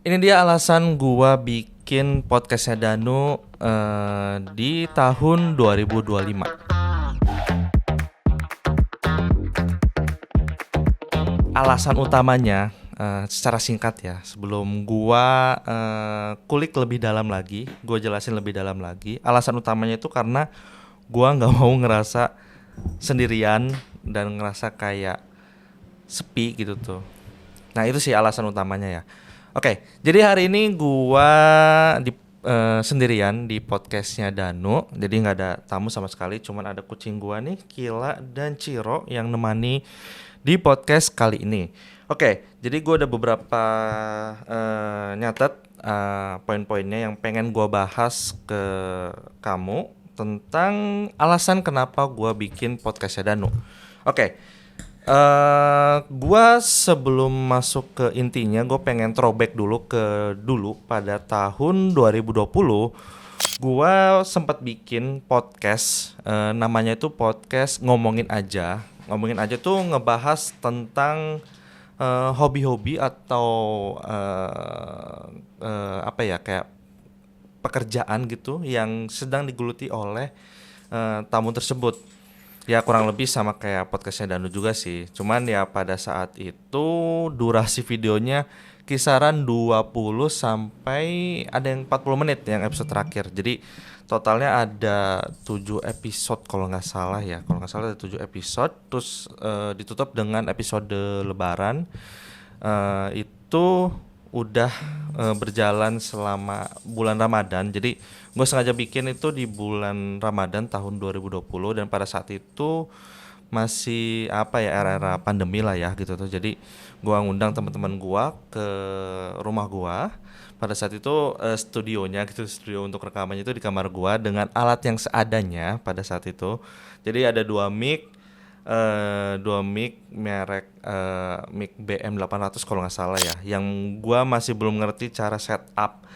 Ini dia alasan gua bikin podcastnya Danu di tahun 2025. Alasan utamanya secara singkat ya, sebelum gua kulik lebih dalam lagi, gua jelasin lebih dalam lagi. Alasan utamanya itu karena gua nggak mau ngerasa sendirian dan ngerasa kayak sepi gitu tuh. Nah itu sih alasan utamanya ya. Oke, jadi hari ini gua di sendirian di podcastnya Danu. Jadi nggak ada tamu sama sekali, cuman ada kucing gua nih, Kila dan Ciro yang nemani di podcast kali ini. Oke, jadi gua ada beberapa nyatet poin-poinnya yang pengen gua bahas ke kamu tentang alasan kenapa gua bikin podcastnya Danu. Oke, gua sebelum masuk ke intinya, gue pengen throwback dulu ke dulu pada tahun 2020. Gua sempat bikin podcast, namanya itu podcast ngomongin aja. Ngomongin aja tuh ngebahas tentang hobi-hobi atau apa ya, kayak pekerjaan gitu yang sedang digeluti oleh tamu tersebut. Ya kurang lebih sama kayak podcastnya Danu juga sih. Cuman ya pada saat itu durasi videonya kisaran 20 sampai ada yang 40 menit yang episode terakhir. Jadi totalnya ada 7 episode kalau nggak salah ya. Kalau nggak salah ada 7 episode. Terus ditutup dengan episode Lebaran. Itu udah berjalan selama bulan Ramadan. Jadi gue sengaja bikin itu di bulan Ramadan tahun 2020 dan pada saat itu masih apa ya, era-era pandemi lah ya gitu tuh. Jadi gue ngundang teman-teman gue ke rumah gue. Pada saat itu studionya gitu, studio untuk rekamannya itu di kamar gue dengan alat yang seadanya pada saat itu. Jadi ada dua mic merek mic BM800 kalau nggak salah ya, yang gua masih belum ngerti cara setup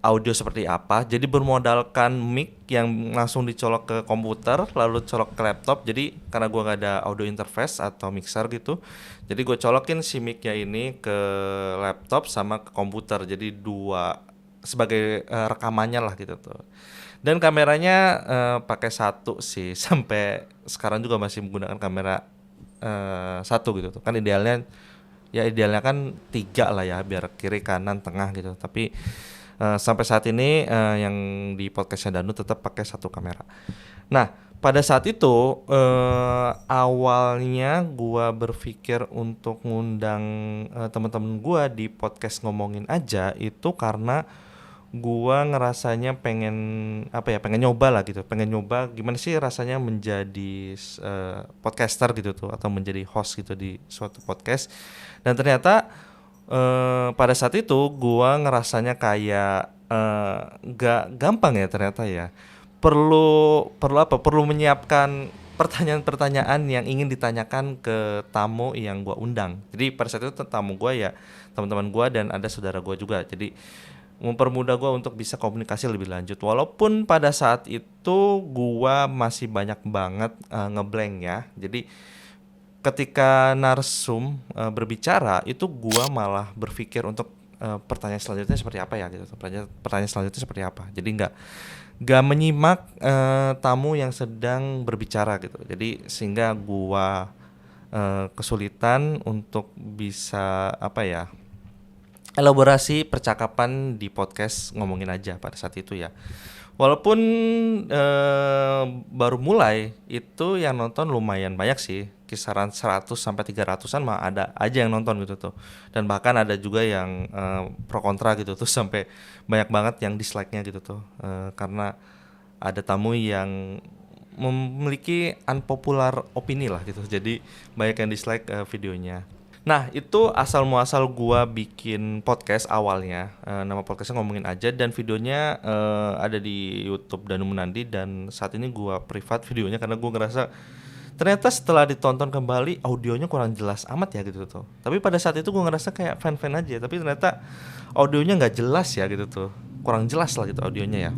audio seperti apa. Jadi bermodalkan mic yang langsung dicolok ke komputer lalu colok ke laptop. Jadi karena gua nggak ada audio interface atau mixer gitu, jadi gue colokin si mic-nya ini ke laptop sama ke komputer. Jadi dua sebagai rekamannya lah gitu tuh. Dan kameranya pakai satu sih sampai sekarang juga masih menggunakan kamera satu gitu tuh. Kan idealnya kan tiga lah ya, biar kiri kanan tengah gitu. Tapi sampai saat ini yang di podcastnya Danu tetap pakai satu kamera. Nah pada saat itu awalnya gua berpikir untuk ngundang teman-teman gua di podcast ngomongin aja itu karena gua ngerasanya pengen apa ya, pengen nyoba lah gitu, pengen nyoba gimana sih rasanya menjadi podcaster gitu tuh, atau menjadi host gitu di suatu podcast. Dan ternyata pada saat itu gua ngerasanya kayak gak gampang ya ternyata ya. Perlu menyiapkan pertanyaan-pertanyaan yang ingin ditanyakan ke tamu yang gua undang. Jadi pada saat itu tamu gua ya teman-teman gua dan ada saudara gua juga. Jadi mempermudah gue untuk bisa komunikasi lebih lanjut. Walaupun pada saat itu gua masih banyak banget ngeblank ya. Jadi ketika narsum berbicara itu gua malah berpikir untuk pertanyaan selanjutnya seperti apa ya gitu. Pertanyaan selanjutnya seperti apa. Jadi nggak menyimak tamu yang sedang berbicara gitu. Jadi sehingga gua kesulitan untuk bisa apa ya, elaborasi percakapan di podcast ngomongin aja pada saat itu ya. Walaupun baru mulai itu yang nonton lumayan banyak sih, kisaran 100 sampai 300-an mah ada aja yang nonton gitu tuh. Dan bahkan ada juga yang pro kontra gitu tuh sampai banyak banget yang dislike-nya gitu tuh. Karena ada tamu yang memiliki unpopular opini lah gitu. Jadi banyak yang dislike videonya. Nah itu asal muasal gua bikin podcast awalnya, nama podcastnya ngomongin aja, dan videonya ada di YouTube Danu Munandi. Dan saat ini gua privat videonya karena gua ngerasa ternyata setelah ditonton kembali audionya kurang jelas amat ya gitu tuh. Tapi pada saat itu gua ngerasa kayak fan-fan aja, tapi ternyata audionya nggak jelas ya gitu tuh, kurang jelas lah gitu audionya ya.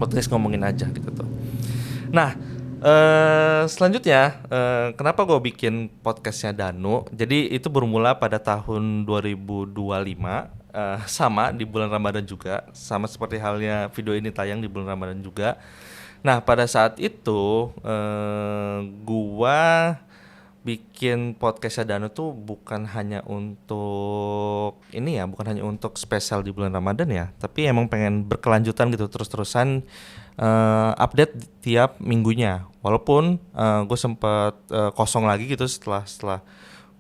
Podcast ngomongin aja gitu tuh. Nah selanjutnya, kenapa gue bikin podcastnya Danu? Jadi itu bermula pada tahun 2025. sama di bulan Ramadan juga, sama seperti halnya video ini tayang di bulan Ramadan juga. Nah, pada saat itu gua bikin podcast Danu tuh bukan hanya untuk ini ya, bukan hanya untuk spesial di bulan Ramadan ya, tapi emang pengen berkelanjutan gitu, terus-terusan update tiap minggunya. Walaupun gue sempet kosong lagi gitu setelah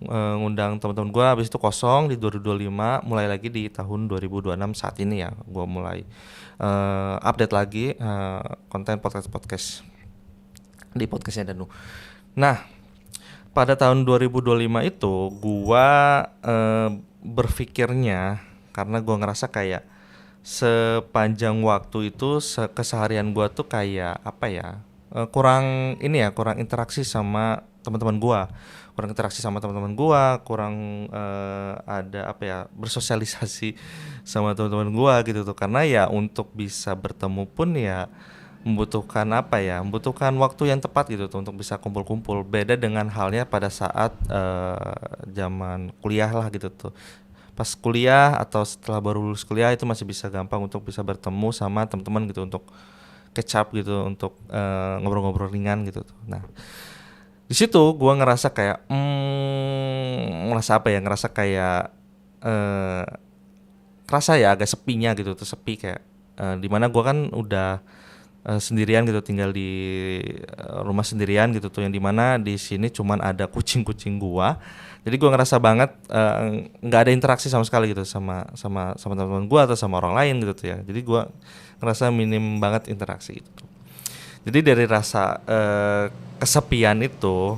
ngundang teman-teman gue, habis itu kosong di 2025, mulai lagi di tahun 2026 saat ini ya, gue mulai update lagi konten podcast di podcastnya Danu. Nah, pada tahun 2025 itu gua berpikirnya, karena gua ngerasa kayak sepanjang waktu itu keseharian gua tuh kayak apa ya, kurang ini ya, kurang interaksi sama teman-teman gua, kurang ada apa ya, bersosialisasi sama teman-teman gua gitu tuh. Karena ya untuk bisa bertemu pun ya membutuhkan waktu yang tepat gitu tuh untuk bisa kumpul-kumpul. Beda dengan halnya pada saat zaman kuliah lah gitu tuh. Pas kuliah atau setelah baru lulus kuliah itu masih bisa gampang untuk bisa bertemu sama teman-teman gitu, untuk catch up gitu, untuk ngobrol-ngobrol ringan gitu tuh. Nah, di situ gua ngerasa kayak ngerasa kayak kerasa ya agak sepinya gitu tuh, sepi kayak dimana gua kan udah sendirian gitu, tinggal di rumah sendirian gitu tuh, yang dimana di sini cuman ada kucing-kucing gua. Jadi gua ngerasa banget nggak ada interaksi sama sekali gitu sama teman-teman gua atau sama orang lain gitu tuh ya. Jadi gua ngerasa minim banget interaksi itu tuh. Jadi dari rasa kesepian itu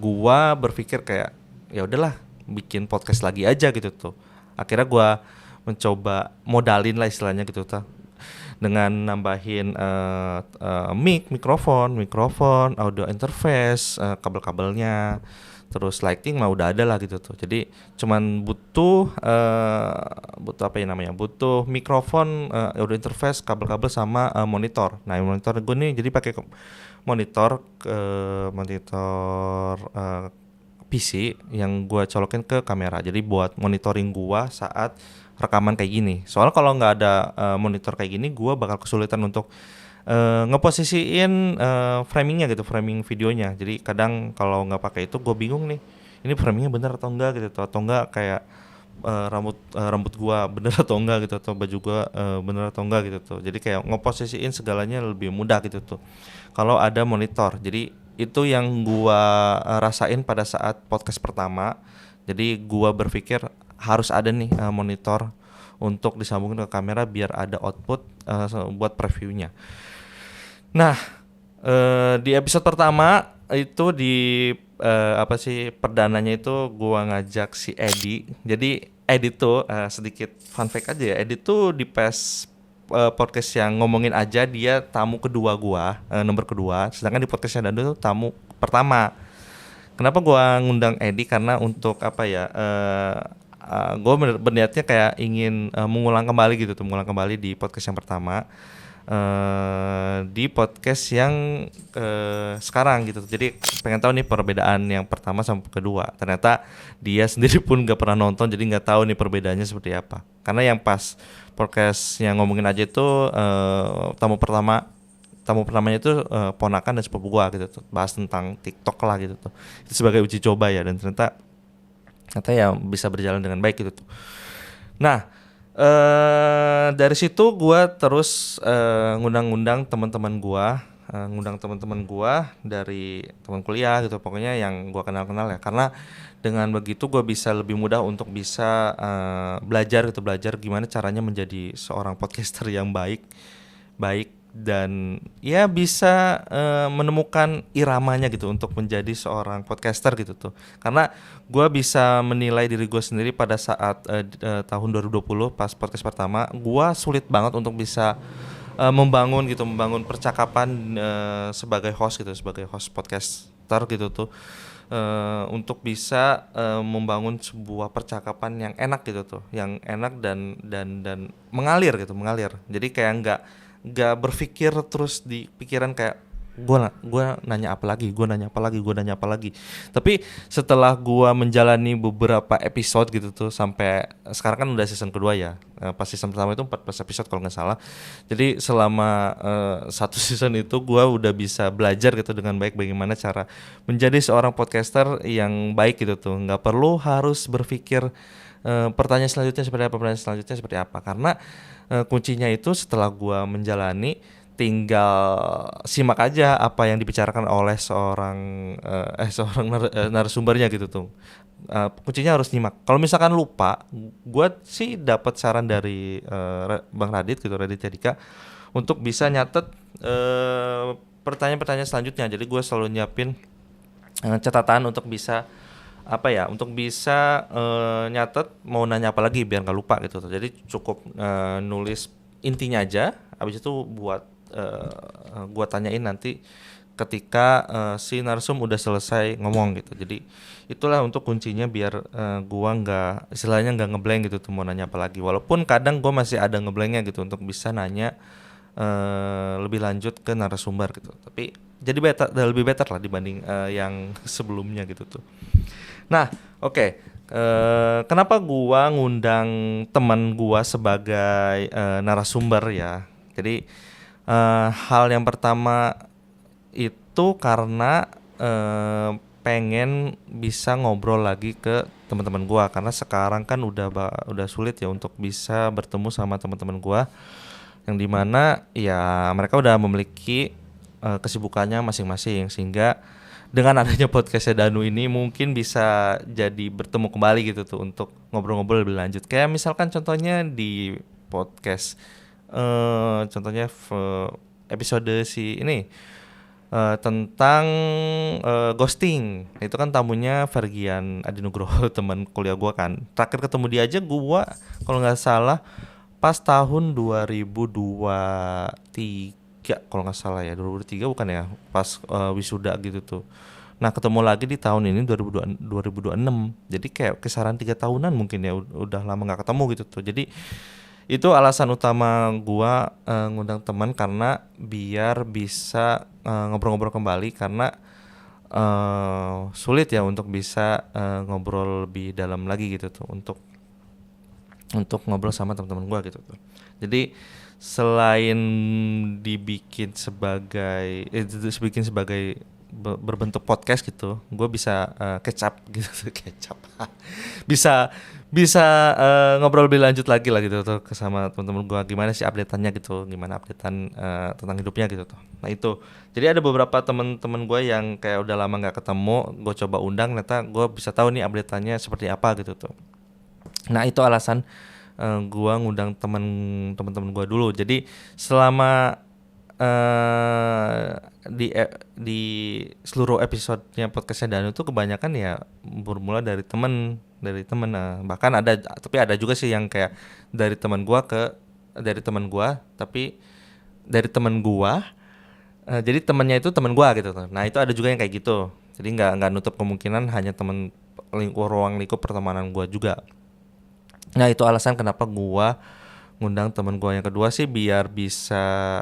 gua berpikir kayak ya udahlah, bikin podcast lagi aja gitu tuh. Akhirnya gua mencoba modalin lah istilahnya gitu tuh, dengan nambahin mikrofon, audio interface, kabel-kabelnya, terus lighting mah udah ada lah gitu tuh. Jadi cuman butuh apa ya namanya, butuh mikrofon, audio interface, kabel-kabel sama monitor. Nah, monitor gue nih jadi pakai monitor PC yang gue colokin ke kamera. Jadi buat monitoring gua saat rekaman kayak gini. Soalnya kalau nggak ada monitor kayak gini, gue bakal kesulitan untuk ngeposisiin framingnya gitu, framing videonya. Jadi kadang kalau nggak pakai itu, gue bingung nih, ini framingnya bener atau enggak gitu, atau enggak kayak rambut gue bener atau enggak gitu, atau baju gue bener atau enggak gitu tuh. Jadi kayak ngeposisiin segalanya lebih mudah gitu tuh kalau ada monitor. Jadi itu yang gue rasain pada saat podcast pertama. Jadi gue berpikir harus ada nih monitor untuk disambungin ke kamera biar ada output buat previewnya. Nah, di episode pertama itu di perdananya itu gua ngajak si Edi. Jadi Edi tuh sedikit fun fact aja ya. Edi tuh di podcast yang ngomongin aja dia tamu kedua gua, nomor kedua. Sedangkan di podcastnya Dando tuh tamu pertama. Kenapa gua ngundang Edi? Karena untuk apa ya? Gue berniatnya kayak ingin mengulang kembali di podcast yang pertama, di podcast yang sekarang gitu. Jadi pengen tahu nih perbedaan yang pertama sama kedua. Ternyata dia sendiri pun gak pernah nonton, jadi gak tahu nih perbedaannya seperti apa. Karena yang pas podcast yang ngomongin aja itu tamu pertamanya itu ponakan dan sepupu gua gitu tuh, bahas tentang TikTok lah gitu tuh. Itu sebagai uji coba ya, dan ternyata ya bisa berjalan dengan baik gitu tuh. Nah, dari situ gue terus ngundang teman-teman gue dari teman kuliah gitu, pokoknya yang gue kenal ya. Karena dengan begitu gue bisa lebih mudah untuk bisa belajar gimana caranya menjadi seorang podcaster yang baik dan ya bisa menemukan iramanya gitu untuk menjadi seorang podcaster gitu tuh. Karena gue bisa menilai diri gue sendiri pada saat tahun 2020 pas podcast pertama, gue sulit banget untuk bisa membangun percakapan sebagai host podcaster gitu tuh, untuk bisa membangun sebuah percakapan yang enak gitu tuh, yang enak dan mengalir. Jadi kayak nggak berpikir terus di pikiran kayak gua nanya apa lagi, tapi setelah gua menjalani beberapa episode gitu tuh, sampai sekarang kan udah season kedua ya. Pas season pertama itu 14 episode kalau nggak salah. Jadi selama satu season itu gua udah bisa belajar gitu dengan baik bagaimana cara menjadi seorang podcaster yang baik gitu tuh. Nggak perlu harus berpikir pertanyaan selanjutnya seperti apa, karena kuncinya itu setelah gua menjalani, tinggal simak aja apa yang dibicarakan oleh seorang narasumbernya gitu tuh. Kuncinya harus nyimak. Kalau misalkan lupa, gua sih dapat saran dari Bang Radit gitu, Radit Dika, untuk bisa nyatet pertanyaan-pertanyaan selanjutnya. Jadi gue selalu nyiapin catatan untuk bisa untuk bisa nyatet mau nanya apa lagi biar nggak lupa gitu. Jadi cukup nulis intinya aja, habis itu gua tanyain nanti ketika si narsum udah selesai ngomong gitu. Jadi itulah untuk kuncinya biar gua istilahnya nggak ngeblank gitu tuh mau nanya apa lagi. Walaupun kadang gua masih ada ngeblanknya gitu untuk bisa nanya lebih lanjut ke narasumber gitu. Tapi jadi lebih better lah dibanding yang sebelumnya gitu tuh. Nah, oke. Kenapa gua ngundang teman gua sebagai narasumber ya? Jadi hal yang pertama itu karena pengen bisa ngobrol lagi ke teman-teman gua, karena sekarang kan udah sulit ya untuk bisa bertemu sama teman-teman gua, yang dimana ya mereka udah memiliki kesibukannya masing-masing, sehingga dengan adanya podcastnya Danu ini mungkin bisa jadi bertemu kembali gitu tuh untuk ngobrol-ngobrol lebih lanjut. Kayak misalkan contohnya di podcast contohnya episode si ini tentang ghosting. Itu kan tamunya Fergian Adinugroho, teman kuliah gua kan. Terakhir ketemu dia aja gua kalau nggak salah pas tahun 2023 kalau nggak salah ya, 2023 bukan ya, pas wisuda gitu tuh. Nah ketemu lagi di tahun ini 2026, jadi kayak kisaran 3 tahunan mungkin ya, udah lama nggak ketemu gitu tuh. Jadi itu alasan utama gua ngundang teman, karena biar bisa ngobrol-ngobrol kembali, karena sulit ya untuk bisa ngobrol lebih dalam lagi gitu tuh, untuk ngobrol sama teman-teman gua gitu tuh. Jadi selain dibikin sebagai berbentuk podcast gitu, gue bisa kecap gitu kecap bisa ngobrol lebih lanjut lagi lah gitu tuh sama teman-teman gue, gimana sih update-annya gitu, gimana update-an tentang hidupnya gitu tuh. Nah itu, jadi ada beberapa teman-teman gue yang kayak udah lama nggak ketemu, gue coba undang, ternyata gue bisa tahu nih update-annya seperti apa gitu tuh. Nah itu alasan gue ngundang teman-teman gue dulu. Jadi selama di seluruh episodenya podcastnya Danu itu kebanyakan ya bermula dari teman. Bahkan tapi ada juga sih yang kayak dari teman gua tapi dari teman gua jadi temannya itu teman gua gitu. Nah itu ada juga yang kayak gitu. Jadi nggak nutup kemungkinan hanya teman ruang lingkup pertemanan gua juga. Nah itu alasan kenapa gua ngundang teman gua yang kedua sih, biar bisa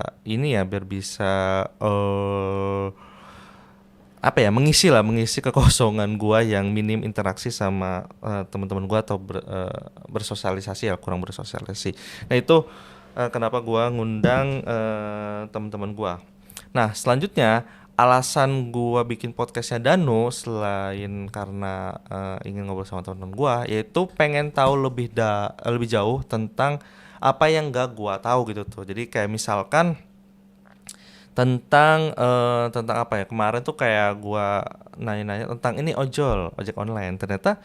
mengisi kekosongan gua yang minim interaksi sama teman-teman gua, atau bersosialisasi ya, kurang bersosialisasi. Nah itu kenapa gua ngundang teman-teman gua. Nah selanjutnya alasan gua bikin podcastnya Danu, selain karena ingin ngobrol sama teman-teman gua, yaitu pengen tahu lebih jauh tentang apa yang gak gua tahu gitu tuh. Jadi kayak misalkan tentang apa ya, kemarin tuh kayak gua nanya-nanya tentang ini ojek online. Ternyata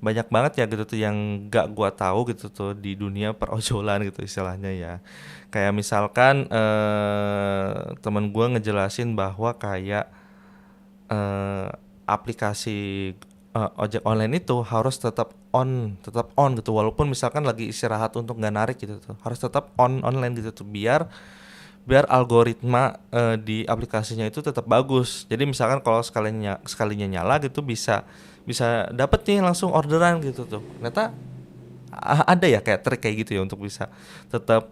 banyak banget ya gitu tuh yang gak gua tahu gitu tuh di dunia perojolan gitu istilahnya ya. Kayak misalkan temen gua ngejelasin bahwa kayak aplikasi ojek online itu harus tetap on gitu, walaupun misalkan lagi istirahat untuk nggak narik gitu tuh, harus tetap online gitu tuh, biar algoritma di aplikasinya itu tetap bagus. Jadi misalkan kalau sekalinya nyala gitu bisa dapet nih langsung orderan gitu tuh. Ternyata ada ya kayak trik kayak gitu ya untuk bisa tetap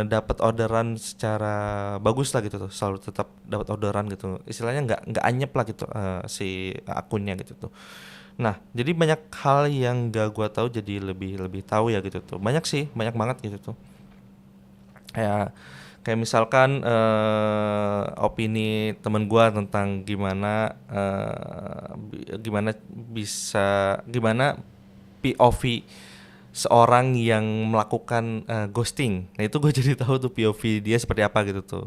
dapat orderan secara bagus lah gitu tuh, selalu tetap dapat orderan gitu, istilahnya nggak anyep lah gitu si akunnya gitu tuh. Nah jadi banyak hal yang gak gua tahu jadi lebih lebih tahu ya gitu tuh, banyak sih, banyak banget gitu tuh. Kayak kayak misalkan opini temen gua tentang gimana POV seorang yang melakukan ghosting. Nah itu gue jadi tahu tuh POV dia seperti apa gitu tuh.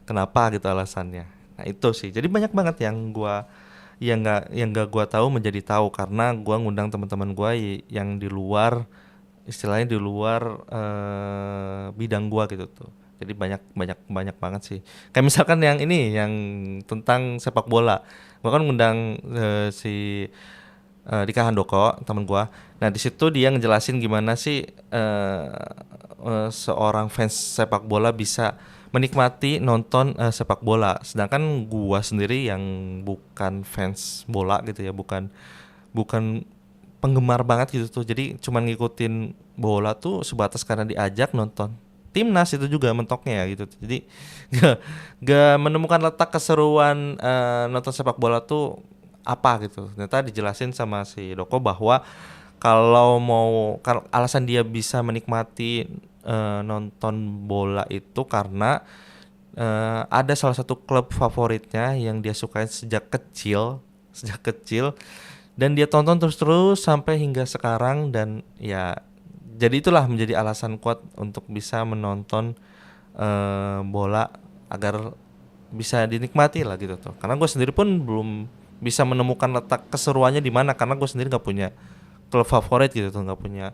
Kenapa gitu alasannya. Nah itu sih. Jadi banyak banget yang nggak gua tahu menjadi tahu karena gua ngundang teman-teman gua yang di luar, istilahnya di luar bidang gua gitu tuh. Jadi banyak banyak banyak banget sih. Kayak misalkan yang ini yang tentang sepak bola. Gua kan ngundang si Dika Handoko, teman gua. Nah, di situ dia ngejelasin gimana sih seorang fans sepak bola bisa menikmati nonton sepak bola. Sedangkan gua sendiri yang bukan fans bola gitu ya, bukan bukan penggemar banget gitu tuh. Jadi cuman ngikutin bola tuh sebatas karena diajak nonton. Timnas itu juga mentoknya ya gitu. Jadi gak, gak menemukan letak keseruan nonton sepak bola tuh apa gitu. Ternyata dijelasin sama si Doko bahwa kalau alasan dia bisa menikmati nonton bola itu karena ada salah satu klub favoritnya yang dia sukai sejak kecil dan dia tonton terus-terus sampai hingga sekarang dan ya jadi itulah menjadi alasan kuat untuk bisa menonton bola agar bisa dinikmati lah gitu tuh. Karena gue sendiri pun belum bisa menemukan letak keseruannya di mana karena gue sendiri nggak punya klub favorit gitu tuh, nggak punya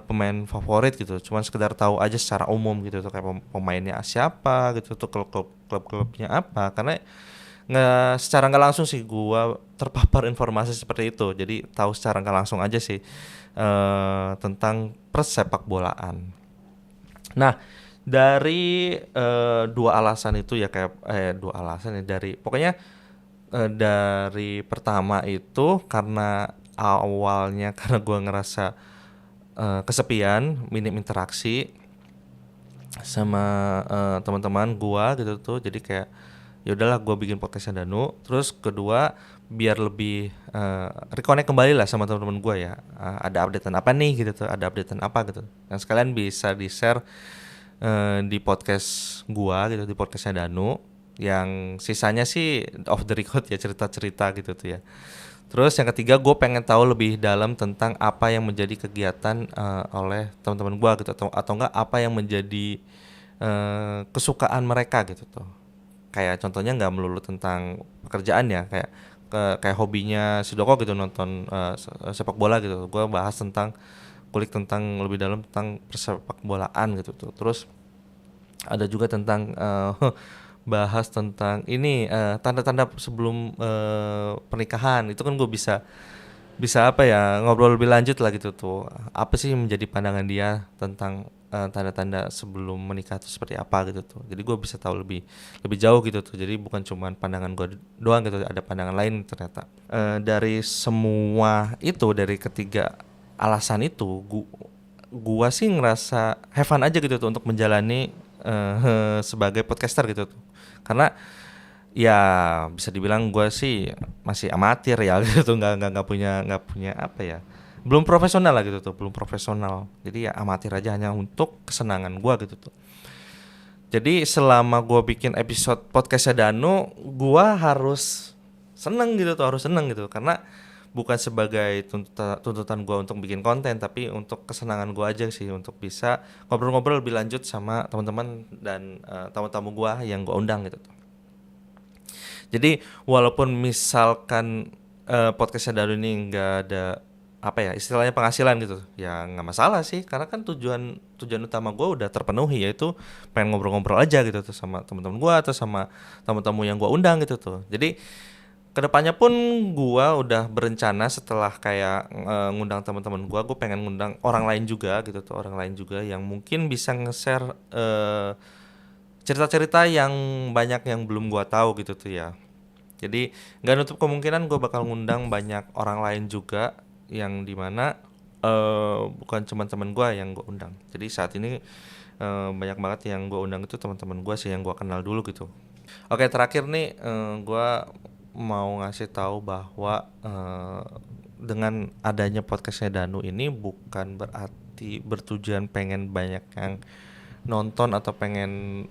pemain favorit gitu. Cuman sekedar tahu aja secara umum gitu tuh kayak pemainnya siapa gitu tuh, klubnya apa. Karena secara nggak langsung sih gua terpapar informasi seperti itu, jadi tahu secara nggak langsung aja sih tentang persepak bolaan. Nah dari dua alasan itu ya kayak dua alasan ya dari pokoknya dari pertama itu karena awalnya karena gua ngerasa kesepian, minim interaksi sama teman-teman gua gitu tuh, jadi kayak ya udahlah gue bikin podcastnya Danu. Terus kedua biar lebih reconnect kembali lah sama teman-teman gue ya, ada updatean apa nih gitu tuh, ada updatean apa gitu yang sekalian bisa di share di podcast gue gitu, di podcastnya Danu, yang sisanya sih off the record ya, cerita-cerita gitu tuh ya. Terus yang ketiga gue pengen tahu lebih dalam tentang apa yang menjadi kegiatan oleh teman-teman gue gitu, atau enggak apa yang menjadi kesukaan mereka gitu tuh. Kayak contohnya nggak melulu tentang pekerjaan ya, kayak hobinya si Doko gitu, nonton sepak bola gitu. Gue bahas tentang kulik tentang lebih dalam tentang persepak bolaan gitu tuh. Terus ada juga tentang bahas tentang ini tanda-tanda sebelum pernikahan. Itu kan gue bisa bisa apa ya, ngobrol lebih lanjut lah gitu tuh. Apa sih yang menjadi pandangan dia tentang tanda-tanda sebelum menikah itu seperti apa gitu tuh. Jadi gue bisa tahu lebih lebih jauh gitu tuh. Jadi bukan cuma pandangan gue doang gitu, ada pandangan lain ternyata. Dari semua itu, dari ketiga alasan itu, gua sih ngerasa have fun aja gitu tuh untuk menjalani sebagai podcaster gitu tuh. Karena ya bisa dibilang gue sih masih amatir ya gitu, nggak punya apa ya, belum profesional lah gitu tuh, belum profesional, jadi ya amatir aja hanya untuk kesenangan gue gitu tuh. Jadi selama gue bikin episode podcastnya Danu, gue harus seneng gitu tuh, harus seneng gitu, karena bukan sebagai tuntutan gue untuk bikin konten, tapi untuk kesenangan gue aja sih, untuk bisa ngobrol-ngobrol lebih lanjut sama teman-teman dan tamu-tamu gue yang gue undang gitu tuh. Jadi walaupun misalkan podcastnya Daru ini nggak ada apa ya istilahnya penghasilan gitu, ya nggak masalah sih, karena kan tujuan tujuan utama gue udah terpenuhi, yaitu pengen ngobrol-ngobrol aja gitu tuh sama teman-teman gue atau sama tamu-tamu yang gue undang gitu tuh. Jadi kedepannya pun gue udah berencana setelah kayak ngundang teman-teman gue pengen ngundang orang lain juga gitu tuh, orang lain juga yang mungkin bisa nge-share cerita-cerita yang banyak yang belum gua tahu gitu tuh ya. Jadi nggak nutup kemungkinan gue bakal ngundang banyak orang lain juga yang dimana bukan cuma teman gue yang gue undang. Jadi saat ini banyak banget yang gue undang itu teman-teman gue sih yang gue kenal dulu gitu. Oke, terakhir nih gue mau ngasih tahu bahwa dengan adanya podcastnya Danu ini bukan berarti bertujuan pengen banyak yang nonton atau pengen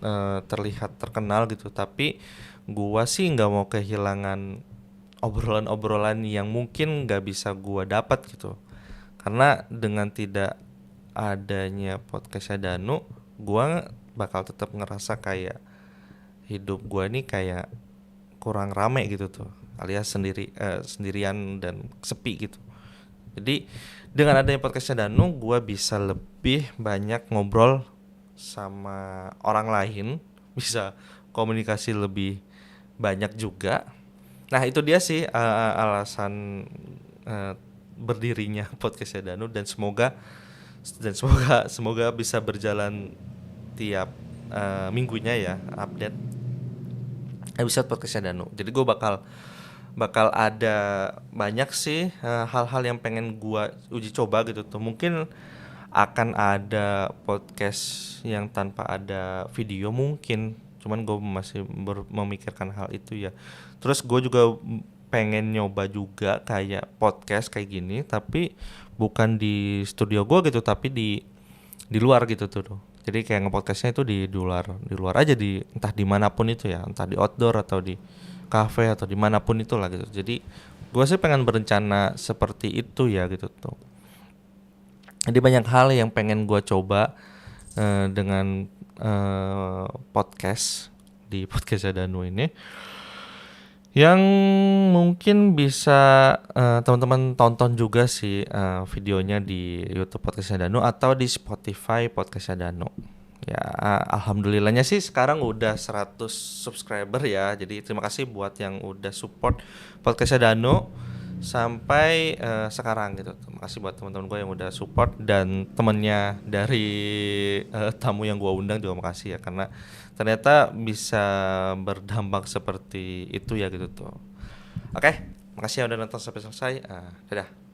terlihat terkenal gitu, tapi gue sih nggak mau kehilangan obrolan-obrolan yang mungkin nggak bisa gue dapat gitu. Karena dengan tidak adanya podcastnya Danu, gue bakal tetap ngerasa kayak hidup gue nih kayak kurang rame gitu tuh, alias sendirian dan sepi gitu. Jadi dengan adanya podcastnya Danu, gue bisa lebih banyak ngobrol sama orang lain, bisa komunikasi lebih banyak juga. Nah itu dia sih alasan berdirinya podcastnya Danu, dan semoga bisa berjalan tiap minggunya ya, update episode podcastnya Danu. Jadi gue bakal ada banyak sih hal-hal yang pengen gue uji coba gitu tuh. Mungkin akan ada podcast yang tanpa ada video mungkin, cuman gue masih memikirkan hal itu ya. Terus gue juga pengen nyoba juga kayak podcast kayak gini, tapi bukan di studio gue gitu, tapi di luar gitu tuh. Jadi kayak ngepodcastnya itu di luar aja, di entah dimanapun itu ya, entah di outdoor atau di cafe atau dimanapun itulah gitu. Jadi gue sih pengen berencana seperti itu ya gitu tuh. Jadi banyak hal yang pengen gue coba dengan podcast di podcastnya Danu ini, yang mungkin bisa teman-teman tonton juga sih videonya di YouTube podcastnya Danu atau di Spotify podcastnya Danu. Ya alhamdulillahnya sih sekarang udah 100 subscriber ya. Jadi terima kasih buat yang udah support podcastnya Danu sampai sekarang gitu. Terima kasih buat teman-teman gue yang udah support, dan temennya dari tamu yang gue undang juga makasih ya, karena ternyata bisa berdampak seperti itu ya gitu tuh. Oke, makasih ya udah nonton sampai selesai. Dadah.